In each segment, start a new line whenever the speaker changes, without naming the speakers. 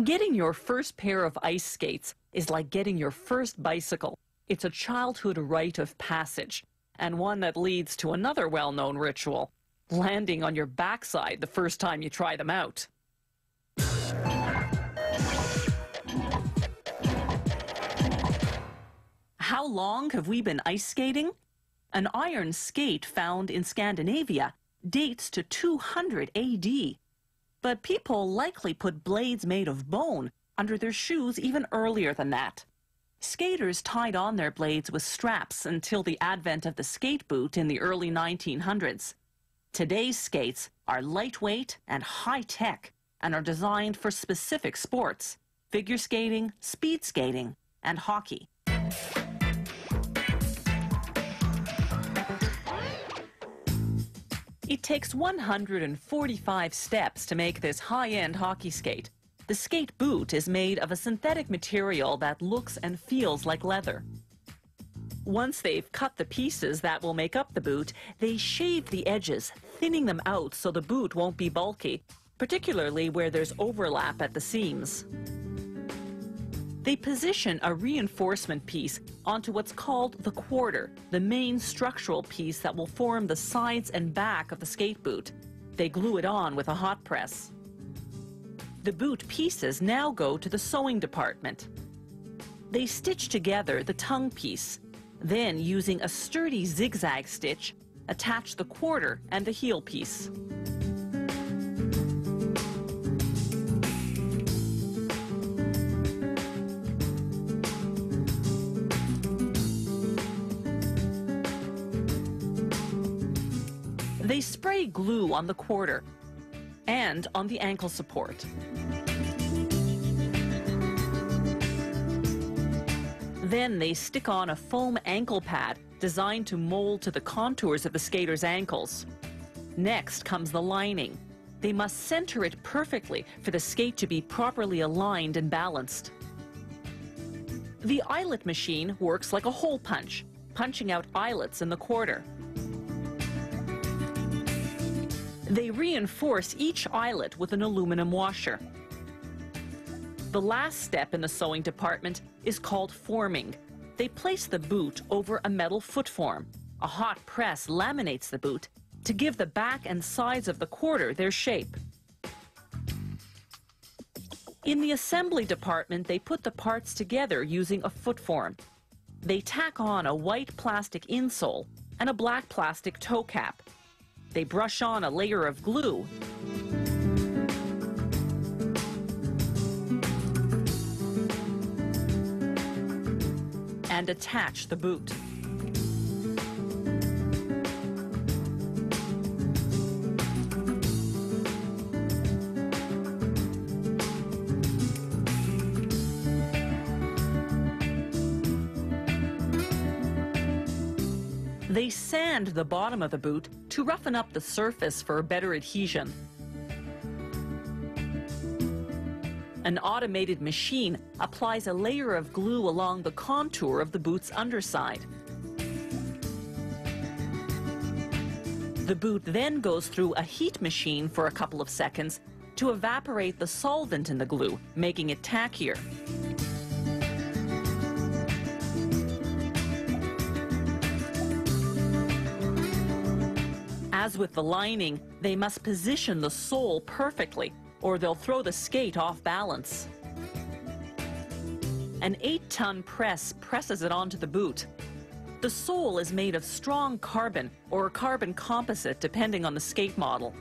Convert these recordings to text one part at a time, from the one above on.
Getting your first pair of ice skates is like getting your first bicycle. It's a childhood rite of passage, and one that leads to another well-known ritual, landing on your backside the first time you try them out. How long have we been ice skating? An iron skate found in Scandinavia dates to 200 AD. But people likely put blades made of bone under their shoes even earlier than that. Skaters tied on their blades with straps until the advent of the skate boot in the early 1900s. Today's skates are lightweight and high-tech and are designed for specific sports: figure skating, speed skating, and hockey. It takes 145 steps to make this high-end hockey skate. The skate boot is made of a synthetic material that looks and feels like leather. Once they've cut the pieces that will make up the boot, they shave the edges, thinning them out so the boot won't be bulky, particularly where there's overlap at the seams. They position a reinforcement piece onto what's called the quarter, the main structural piece that will form the sides and back of the skate boot. They glue it on with a hot press. The boot pieces now go to the sewing department. They stitch together the tongue piece, then using a sturdy zigzag stitch, attach the quarter and the heel piece. They spray glue on the quarter and on the ankle support. Then they stick on a foam ankle pad designed to mold to the contours of the skater's ankles. Next comes the lining. They must center it perfectly for the skate to be properly aligned and balanced. The eyelet machine works like a hole punch, punching out eyelets in the quarter. They reinforce each eyelet with an aluminum washer. The last step in the sewing department is called forming. They place the boot over a metal foot form. A hot press laminates the boot to give the back and sides of the quarter their shape. In the assembly department, they put the parts together using a foot form. They tack on a white plastic insole and a black plastic toe cap. They brush on a layer of glue and attach the boot. They sand the bottom of the boot to roughen up the surface for better adhesion. An automated machine applies a layer of glue along the contour of the boot's underside. The boot then goes through a heat machine for a couple of seconds to evaporate the solvent in the glue, making it tackier. As with the lining, they must position the sole perfectly, or they'll throw the skate off balance. An 8-ton press presses it onto the boot. The sole is made of strong carbon or carbon composite, depending on the skate model.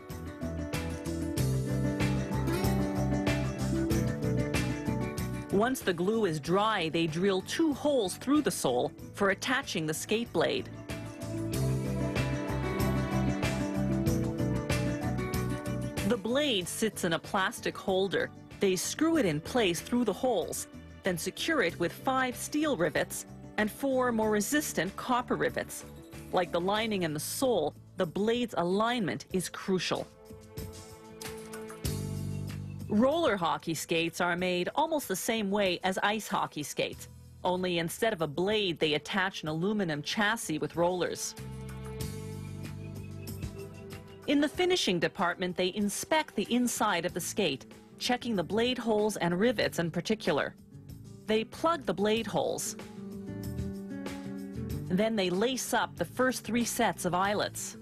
Once the glue is dry, they drill 2 holes through the sole for attaching the skate blade. The blade sits in a plastic holder. They screw it in place through the holes, then secure it with 5 steel rivets and 4 more resistant copper rivets. Like the lining and the sole, the blade's alignment is crucial. Roller hockey skates are made almost the same way as ice hockey skates, only instead of a blade, they attach an aluminum chassis with rollers. In the finishing department, they inspect the inside of the skate. checking the blade holes and rivets in particular. They plug the blade holes. Then they lace up the first 3 sets of eyelets.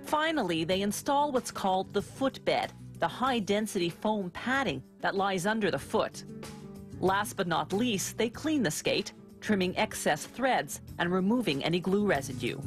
Finally, they install what's called the footbed, the high-density foam padding that lies under the foot. Last but not least, they clean the skate, trimming excess threads and removing any glue residue.